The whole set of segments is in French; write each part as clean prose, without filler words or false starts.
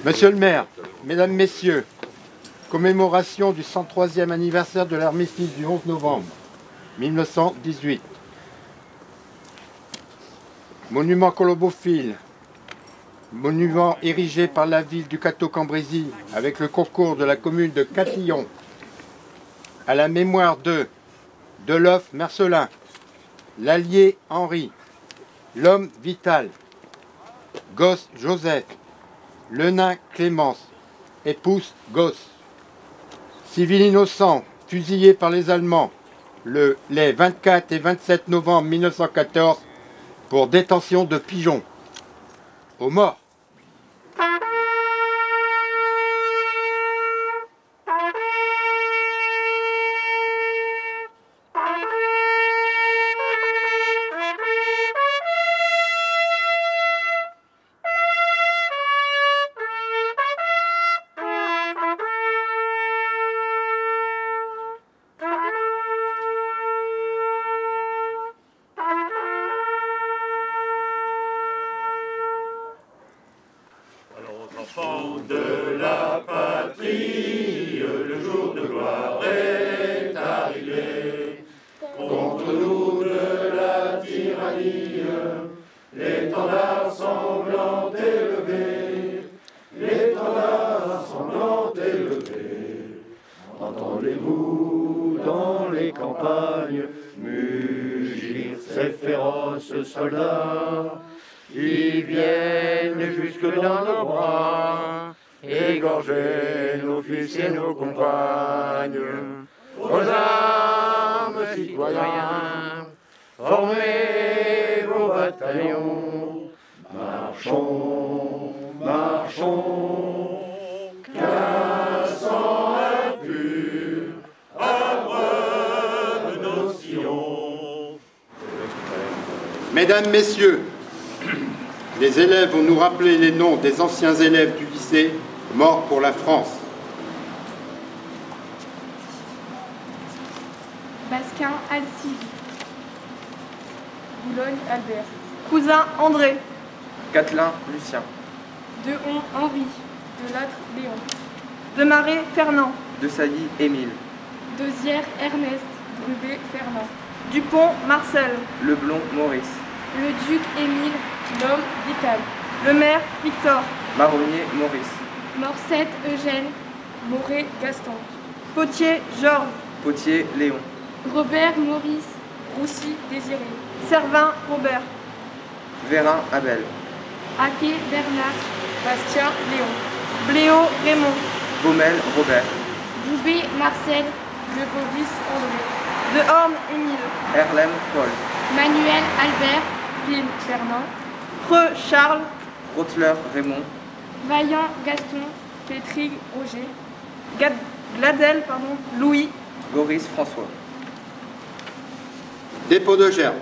Monsieur le maire, mesdames, messieurs, commémoration du 103e anniversaire de l'armistice du 11 novembre 1918. Monument colombophile, monument érigé par la ville du Cateau-Cambrésis avec le concours de la commune de Catillon à la mémoire de Deloff Mercelin, l'allié Henri, l'homme Vital, Gosse Joseph, le nain Clémence, épouse Gosse. Civil innocent, fusillé par les Allemands les 24 et 27 novembre 1914 pour détention de pigeons. Aux morts. Enfants de la patrie, le jour de gloire est arrivé. Contre nous de la tyrannie, l'étendard sanglant élevé, l'étendard sanglant élevé. Entendez-vous dans les campagnes mugir ces féroces soldats? Ils viennent jusque dans nos bras, égorger nos fils et nos compagnes. Aux armes, citoyens, formez vos bataillons. Marchons, marchons, qu'un sang impur abreuve nos sillons. Mesdames, Messieurs, les élèves vont nous rappeler les noms des anciens élèves du lycée morts pour la France. Basquin Alcive, Boulogne Albert, Cousin André, Catelin Lucien, Dehon Henri, Delattre Léon, Demaret Fernand, De Sailly Émile, Deuzière Ernest, Brubé Fernand, Dupont Marcel, Leblond Maurice, Le Duc Émile, L'homme Vital, Le Maire Victor, Marronnier Maurice, Morcette Eugène, Moret Gaston, Potier Georges, Potier Léon, Robert Maurice, Roussy Désiré, Servin Robert, Vérin Abel, Haquet Bernard, Bastien Léon, Bléau Raymond, Baumel Robert, Boubé Marcel, Le Bovis André, Dehorne Émile, Erlem Paul, Manuel Albert, Pile Fernand, Preux Charles, Rotler Raymond, Vaillant Gaston, Pétrig Roger, Gladel Louis, Goris François. Dépôt de gerbe.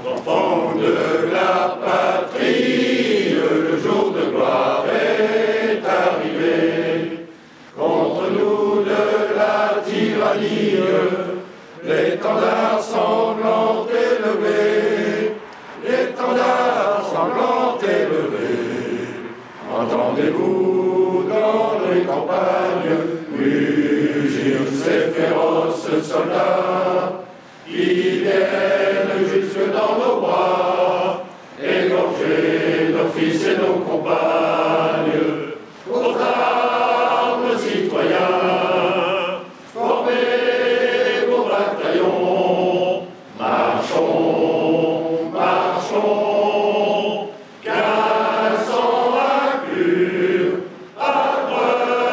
Enfants de la patrie, le jour de gloire est arrivé. Contre nous de la tyrannie, l'étendard sanglant élevé, l'étendard sanglant élevé. Entendez-vous dans les campagnes mugir ces féroces soldats? Ils viennent jusque dans nos bras, égorger nos fils et nos compagnes. Aux armes, citoyens, formez vos bataillons. Marchons, marchons, qu'un sang impur abreuve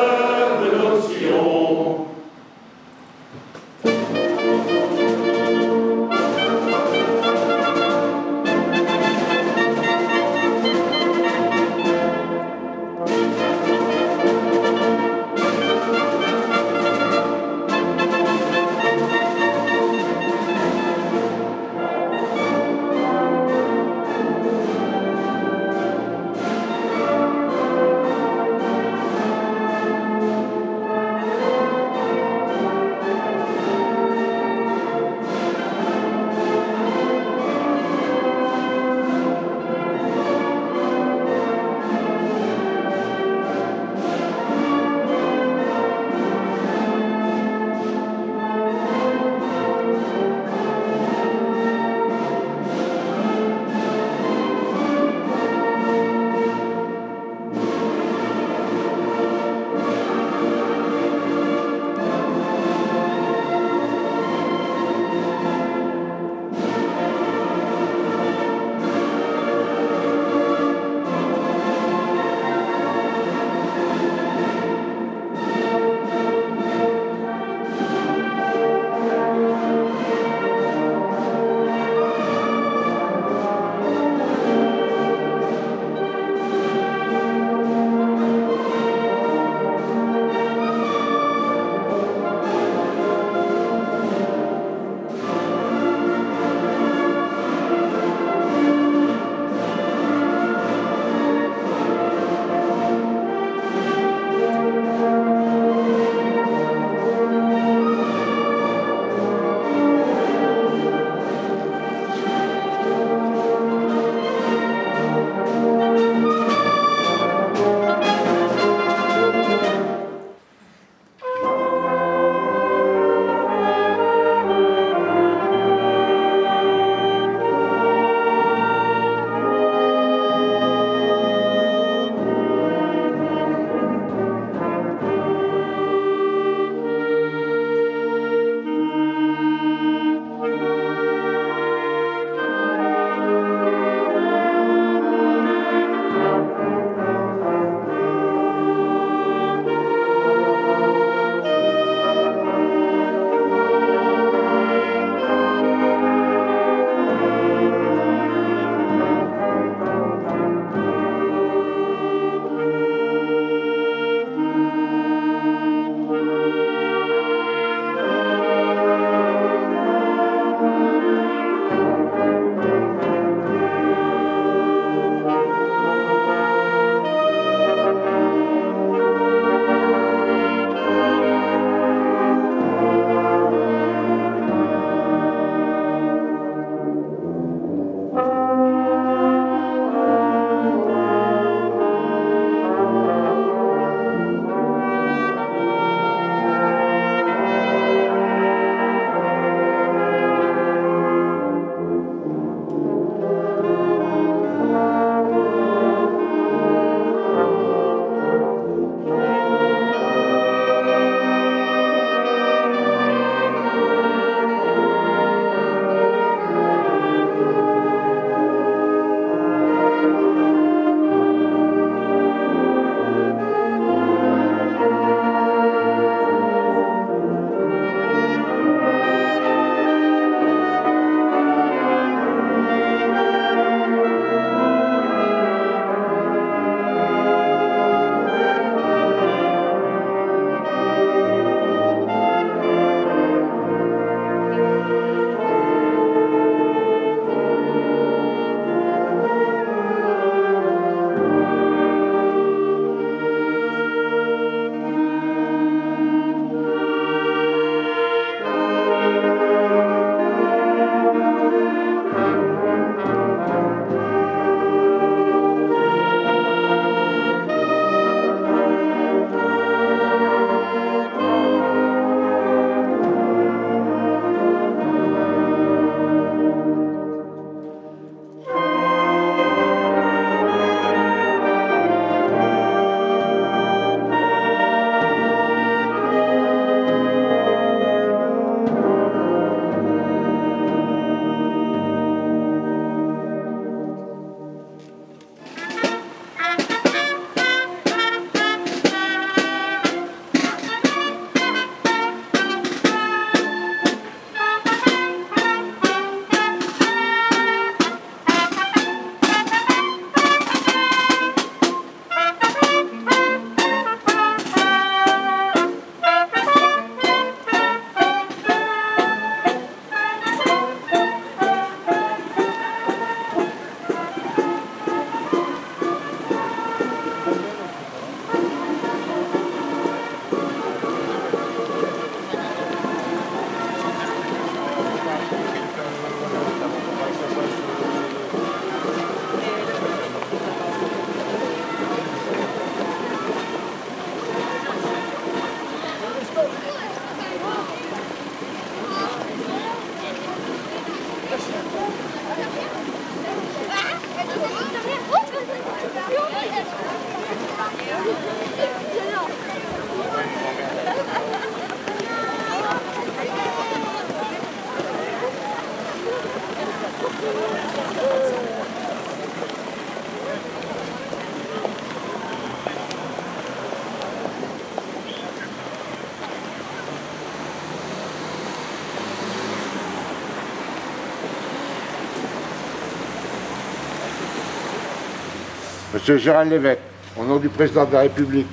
Monsieur Gérald Lévesque, au nom du président de la République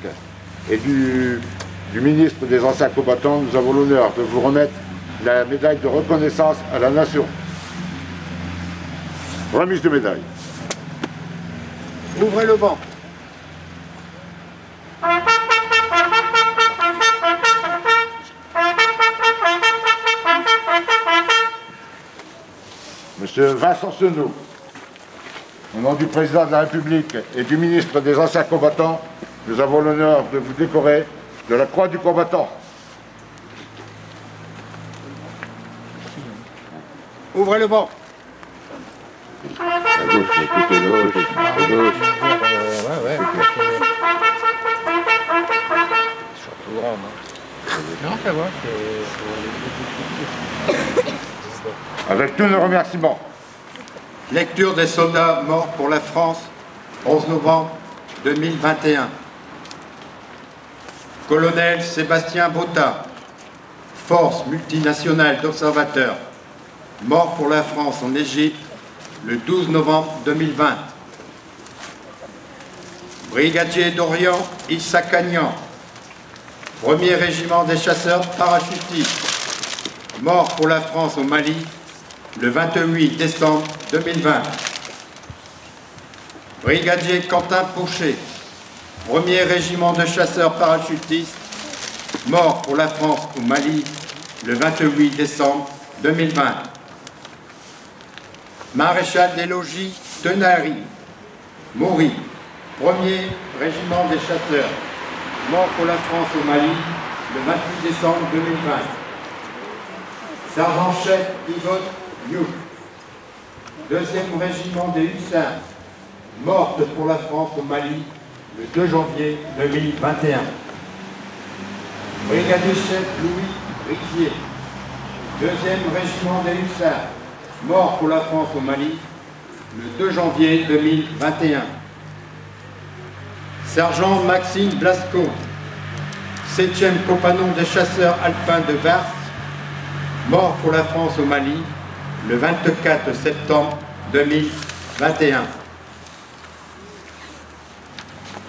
et du ministre des Anciens Combattants, nous avons l'honneur de vous remettre la médaille de reconnaissance à la nation. Remise de médaille. Ouvrez le banc. Monsieur Vincent Senaud, au nom du président de la République et du ministre des Anciens Combattants, nous avons l'honneur de vous décorer de la Croix du Combattant. Ouvrez le banc. À gauche, tout est gauche, à gauche. Surtout Rome. Non, ça va, Avec tous nos remerciements. Lecture des soldats morts pour la France, 11 novembre 2021. Colonel Sébastien Botta, force multinationale d'observateurs, mort pour la France en Égypte, le 12 novembre 2020. Brigadier d'Orient Issa Kagnan, 1er régiment des chasseurs parachutistes, mort pour la France au Mali, le 28 décembre 2020. Brigadier Quentin Pouchet, 1er régiment de chasseurs parachutistes, mort pour la France au Mali, le 28 décembre 2020. Maréchal des logis Tenary, Maury, 1er régiment des chasseurs, mort pour la France au Mali, le 28 décembre 2020. Sergent-chef Yvonne Youk, 2e régiment des hussards, morte pour la France au Mali, le 2 janvier 2021. Brigadier-chef Louis Riquier, 2e régiment des hussards, mort pour la France au Mali, le 2 janvier 2021. Sergent Maxime Blasco, 7e compagnon des chasseurs alpins de Vars, mort pour la France au Mali, le 24 septembre 2021.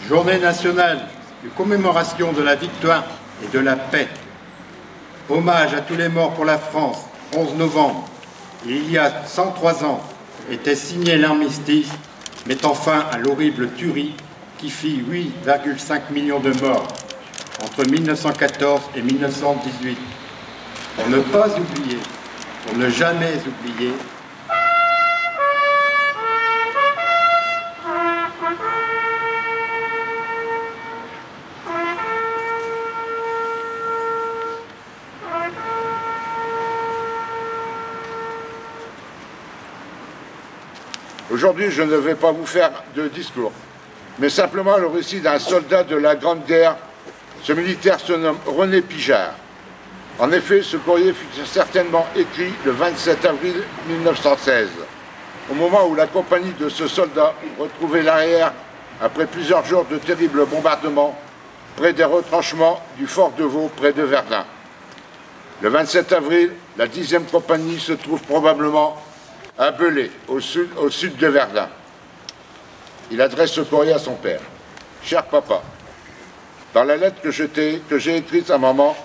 Journée nationale de commémoration de la victoire et de la paix. Hommage à tous les morts pour la France, 11 novembre. Il y a 103 ans, était signé l'armistice mettant fin à l'horrible tuerie qui fit 8,5 millions de morts entre 1914 et 1918. Pour ne pas oublier, pour ne jamais oublier, Aujourd'hui, je ne vais pas vous faire de discours, mais simplement le récit d'un soldat de la Grande Guerre. Ce militaire se nomme René Pijard. En effet, ce courrier fut certainement écrit le 27 avril 1916, au moment où la compagnie de ce soldat retrouvait l'arrière après plusieurs jours de terribles bombardements près des retranchements du fort de Vaux près de Verdun. Le 27 avril, la 10e compagnie se trouve probablement à Belay, au sud de Verdun. Il adresse ce courrier à son père. « Cher papa, dans la lettre que j'ai écrite à maman,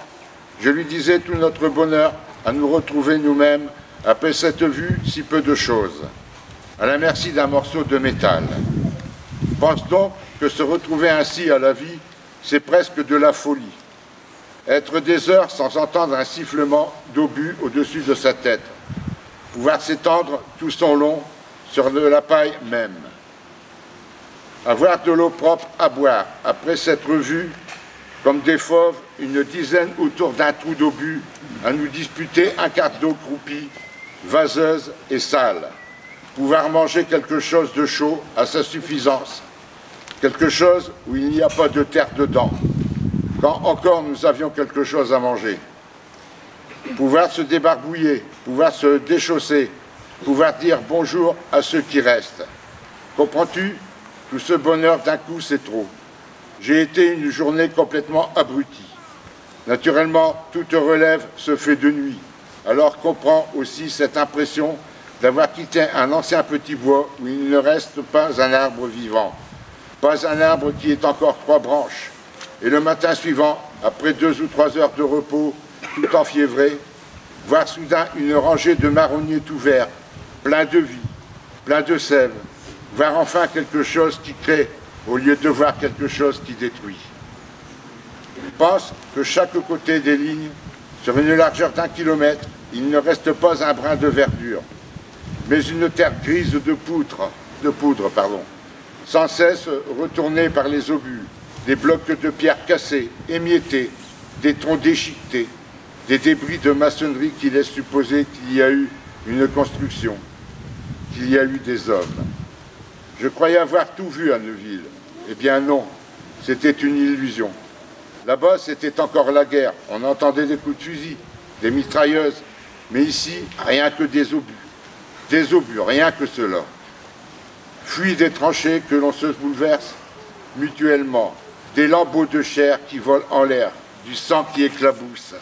je lui disais tout notre bonheur à nous retrouver nous-mêmes après cette vue si peu de choses, à la merci d'un morceau de métal. Pense donc que se retrouver ainsi à la vie, c'est presque de la folie. Être des heures sans entendre un sifflement d'obus au-dessus de sa tête, pouvoir s'étendre tout son long sur de la paille même. Avoir de l'eau propre à boire, après s'être vus comme des fauves, une dizaine autour d'un trou d'obus, à nous disputer un quart d'eau croupie, vaseuse et sale. Pouvoir manger quelque chose de chaud à sa suffisance, quelque chose où il n'y a pas de terre dedans, quand encore nous avions quelque chose à manger. Pouvoir se débarbouiller, pouvoir se déchausser, pouvoir dire bonjour à ceux qui restent. Comprends-tu? Tout ce bonheur d'un coup, c'est trop. J'ai été une journée complètement abrutie. Naturellement, toute relève se fait de nuit. Alors comprends aussi cette impression d'avoir quitté un ancien petit bois où il ne reste pas un arbre vivant. Pas un arbre qui ait encore 3 branches. Et le matin suivant, après 2 ou 3 heures de repos, tout enfiévré, voir soudain une rangée de marronniers tout verts, plein de vie, plein de sève, voir enfin quelque chose qui crée, au lieu de voir quelque chose qui détruit. Je pense que chaque côté des lignes, sur une largeur d'1 kilomètre, il ne reste pas un brin de verdure, mais une terre grise de poudre, sans cesse retournée par les obus, des blocs de pierre cassés, émiettés, des troncs déchiquetés, des débris de maçonnerie qui laissent supposer qu'il y a eu une construction, qu'il y a eu des hommes. Je croyais avoir tout vu à Neuville. Eh bien non, c'était une illusion. Là-bas, c'était encore la guerre. On entendait des coups de fusil, des mitrailleuses. Mais ici, rien que des obus. Des obus, rien que cela. Fuis des tranchées que l'on se bouleverse mutuellement. Des lambeaux de chair qui volent en l'air. Du sang qui éclabousse.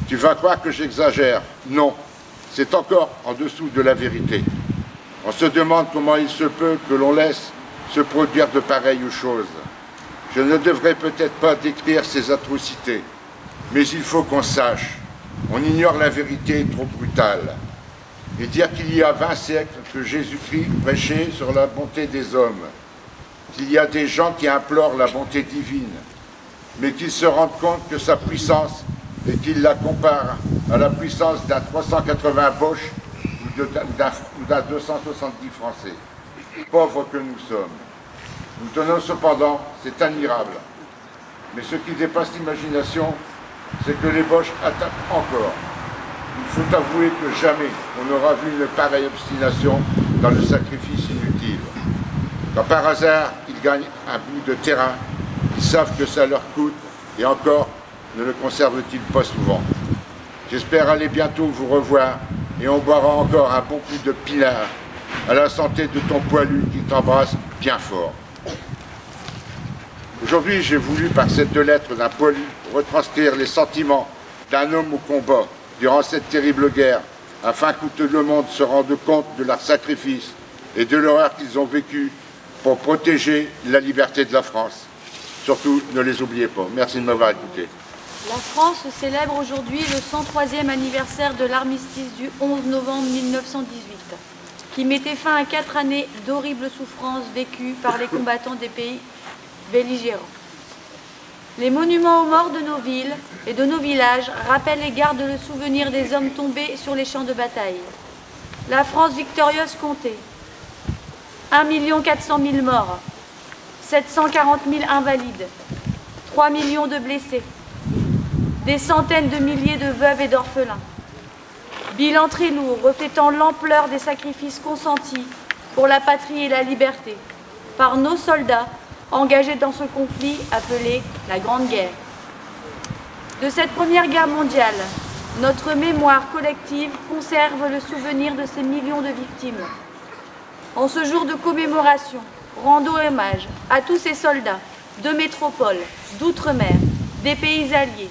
Tu vas croire que j'exagère? Non, c'est encore en dessous de la vérité. On se demande comment il se peut que l'on laisse se produire de pareilles choses. Je ne devrais peut-être pas décrire ces atrocités, mais il faut qu'on sache. On ignore la vérité trop brutale. Et dire qu'il y a 20 siècles que Jésus-Christ prêchait sur la bonté des hommes, qu'il y a des gens qui implorent la bonté divine, mais qu'ils se rendent compte que sa puissance, et qu'ils la comparent à la puissance d'un 380 Bosch ou d'un 270 Français. Pauvres que nous sommes. Nous tenons cependant, c'est admirable. Mais ce qui dépasse l'imagination, c'est que les Boches attaquent encore. Il faut avouer que jamais on n'aura vu une pareille obstination dans le sacrifice inutile. Quand par hasard, ils gagnent un bout de terrain, ils savent que ça leur coûte, et encore, ne le conservent-ils pas souvent. J'espère aller bientôt vous revoir, et on boira encore un bon coup de pinard, à la santé de ton poilu qui t'embrasse bien fort. Aujourd'hui, j'ai voulu, par cette lettre d'un poilu, retranscrire les sentiments d'un homme au combat durant cette terrible guerre, afin que tout le monde se rende compte de leur sacrifice et de l'horreur qu'ils ont vécue pour protéger la liberté de la France. Surtout, ne les oubliez pas. Merci de m'avoir écouté. La France célèbre aujourd'hui le 103e anniversaire de l'armistice du 11 novembre 1918, qui mettait fin à 4 années d'horribles souffrances vécues par les combattants des pays belligérants. Les monuments aux morts de nos villes et de nos villages rappellent et gardent le souvenir des hommes tombés sur les champs de bataille. La France victorieuse comptait 1 400 000 morts, 740 000 invalides, 3 millions de blessés, des centaines de milliers de veuves et d'orphelins. Bilan très lourd, reflétant l'ampleur des sacrifices consentis pour la patrie et la liberté par nos soldats engagés dans ce conflit appelé la Grande Guerre. De cette première guerre mondiale, notre mémoire collective conserve le souvenir de ces millions de victimes. En ce jour de commémoration, rendons hommage à tous ces soldats de métropole, d'outre-mer, des pays alliés,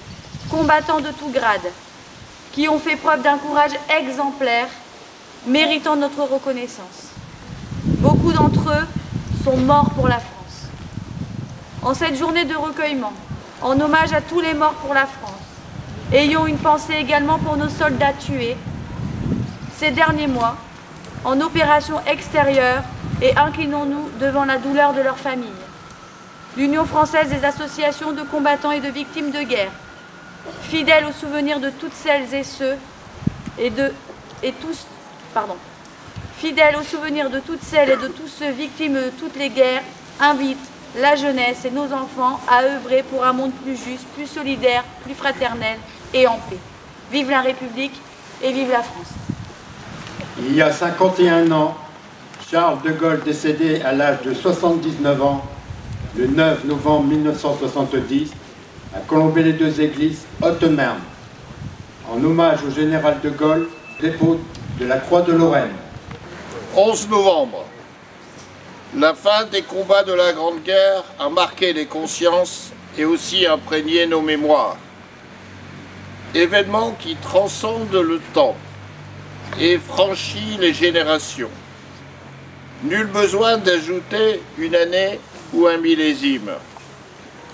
combattants de tout grade, qui ont fait preuve d'un courage exemplaire, méritant notre reconnaissance. Beaucoup d'entre eux sont morts pour la France. En cette journée de recueillement, en hommage à tous les morts pour la France, ayons une pensée également pour nos soldats tués ces derniers mois en opération extérieure et inclinons-nous devant la douleur de leurs familles. L'Union française des associations de combattants et de victimes de guerre, fidèle au souvenir de toutes celles et ceux fidèle au souvenir de toutes celles et de tous ceux victimes de toutes les guerres, invite la jeunesse et nos enfants à œuvrer pour un monde plus juste, plus solidaire, plus fraternel et en paix. Vive la République et vive la France. Il y a 51 ans, Charles de Gaulle, décédé à l'âge de 79 ans, le 9 novembre 1970, à Colombey-les-Deux-Églises, Haute-Marne, en hommage au général de Gaulle, dépôt de la Croix de Lorraine. 11 novembre. La fin des combats de la Grande Guerre a marqué les consciences et aussi imprégné nos mémoires. Événement qui transcende le temps et franchit les générations. Nul besoin d'ajouter une année ou un millésime.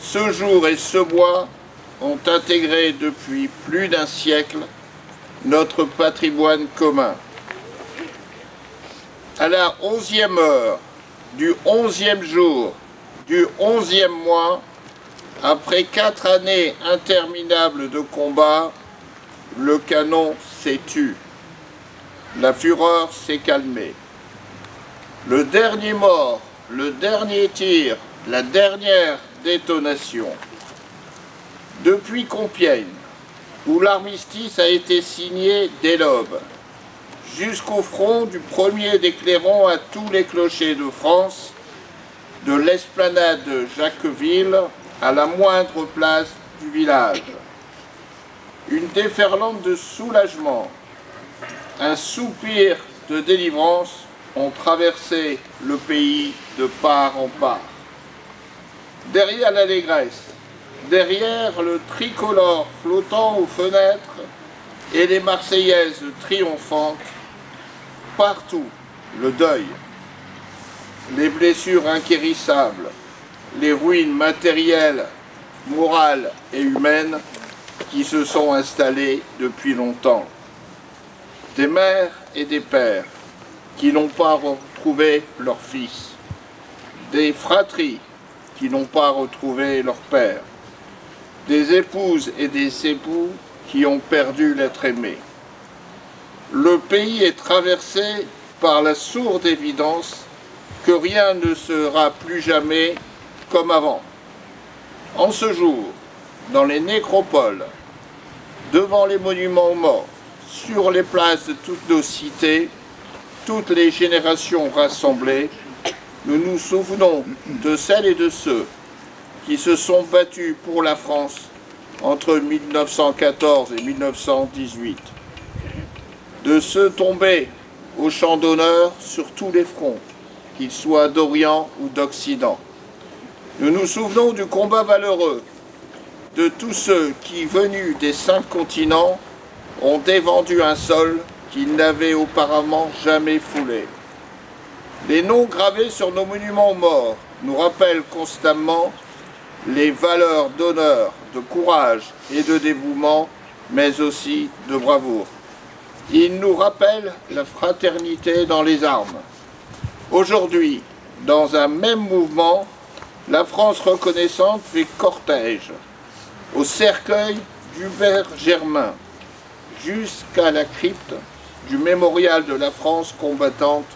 Ce jour et ce mois ont intégré depuis plus d'un siècle notre patrimoine commun. À la 11e heure du 11e jour du 11e mois, après 4 années interminables de combats, le canon s'est tu. La fureur s'est calmée. Le dernier mort, le dernier tir, la dernière détonation. Depuis Compiègne, où l'armistice a été signé dès l'aube, jusqu'au front du premier des clairons à tous les clochers de France, de l'esplanade de Jacquesville à la moindre place du village. Une déferlante de soulagement, un soupir de délivrance ont traversé le pays de part en part. Derrière l'allégresse, derrière le tricolore flottant aux fenêtres et les Marseillaises triomphantes, partout le deuil, les blessures inguérissables, les ruines matérielles, morales et humaines qui se sont installées depuis longtemps. Des mères et des pères qui n'ont pas retrouvé leur fils, des fratries qui n'ont pas retrouvé leur père, des épouses et des époux qui ont perdu l'être aimé. Le pays est traversé par la sourde évidence que rien ne sera plus jamais comme avant. En ce jour, dans les nécropoles, devant les monuments aux morts, sur les places de toutes nos cités, toutes les générations rassemblées, nous nous souvenons de celles et de ceux qui se sont battus pour la France entre 1914 et 1918, de ceux tombés au champ d'honneur sur tous les fronts, qu'ils soient d'Orient ou d'Occident. Nous nous souvenons du combat valeureux de tous ceux qui, venus des 5 continents, ont défendu un sol qu'ils n'avaient auparavant jamais foulé. Les noms gravés sur nos monuments aux morts nous rappellent constamment les valeurs d'honneur, de courage et de dévouement, mais aussi de bravoure. Ils nous rappellent la fraternité dans les armes. Aujourd'hui, dans un même mouvement, la France reconnaissante fait cortège au cercueil d'Hubert Germain, jusqu'à la crypte du mémorial de la France combattante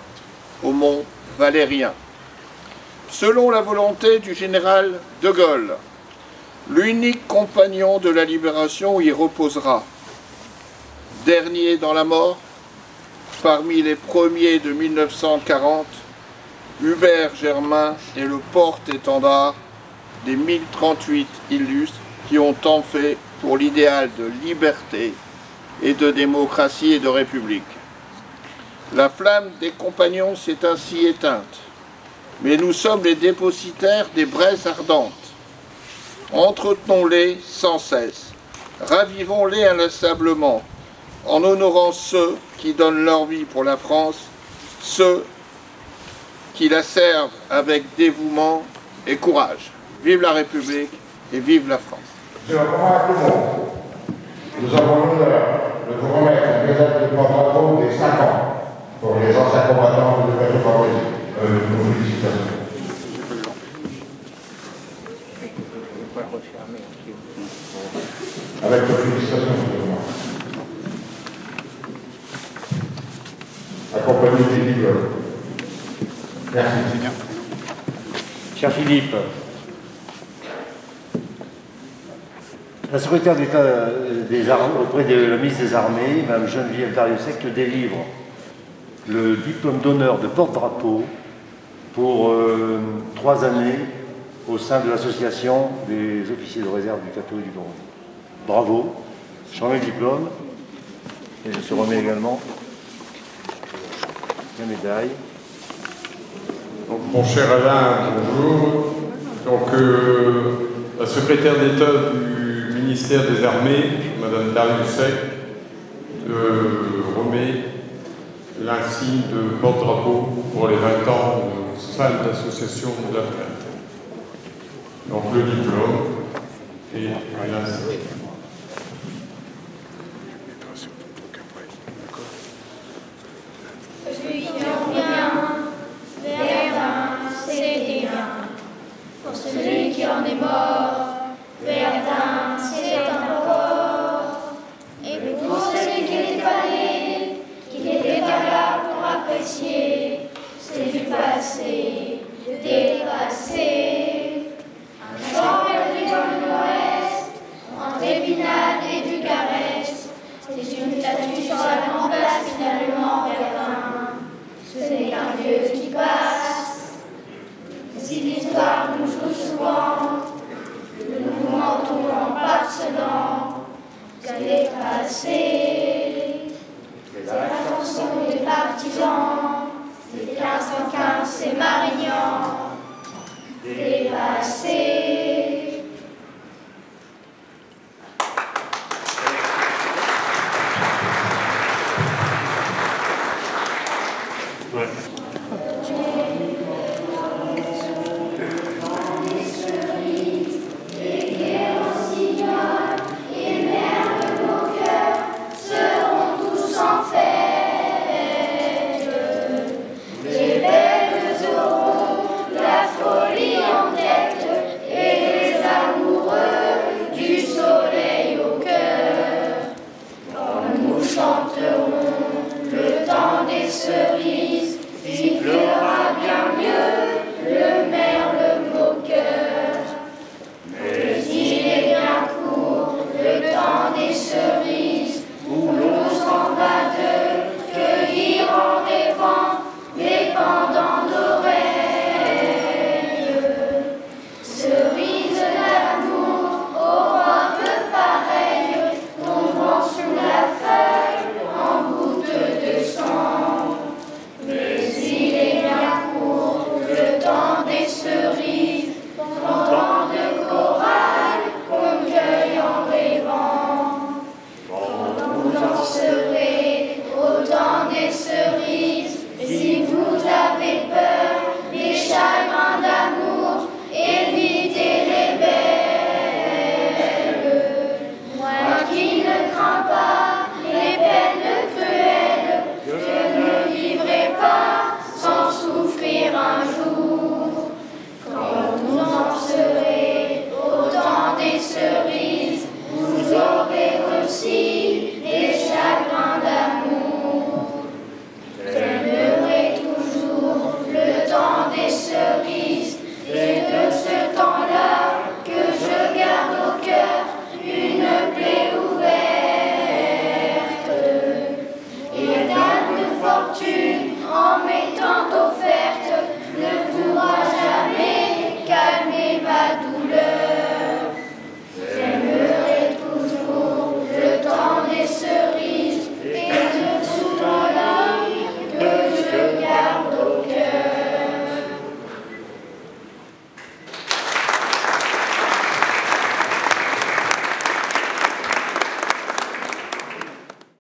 au Mont Valérien. Selon la volonté du général de Gaulle, l'unique compagnon de la libération y reposera. Dernier dans la mort, parmi les premiers de 1940, Hubert Germain est le porte-étendard des 1038 illustres qui ont tant fait pour l'idéal de liberté et de démocratie et de république. La flamme des compagnons s'est ainsi éteinte, mais nous sommes les dépositaires des braises ardentes. Entretenons-les sans cesse, ravivons-les inlassablement, en honorant ceux qui donnent leur vie pour la France, ceux qui la servent avec dévouement et courage. Vive la République et vive la France. Monsieur le Président, tout le monde, nous avons l'honneur de vous remettre la médaille de porte-drapeau des 5 ans pour les anciens combattants de Cateau-Cambrésis. Nos félicitations. Avec vos félicitations, justement. Accompagné des livres. Merci. Cher Philippe, la secrétaire d'État auprès de la ministre des Armées, Mme Geneviève Dariussec, te délivre le diplôme d'honneur de porte-drapeau pour 3 années au sein de l'association des officiers de réserve du Cateau et du Cambrésis. Bravo, je remets le diplôme et je te remets également la médaille. Donc, mon cher Alain, bonjour. Donc, la secrétaire d'État du ministère des Armées, Mme Dariussec, remet l'insigne de porte-drapeau pour les 20 ans de salle d'association de la fenêtre. Donc le diplôme et l'inscription. Pour celui qui en est mort, Verdun, c'est encore. Et pour celui qui n'était pas né, qui n'était pas là pour apprécier, c'est du passé, dépassé. Un champ perdu dans le nord-est, entre Épinal et Bucarest, c'est une statue sur la grande place finalement Verdun. Ce n'est qu'un dieu qui passe. Si l'histoire nous joue souvent, nous mentons en parcelant, qu'elle est passée.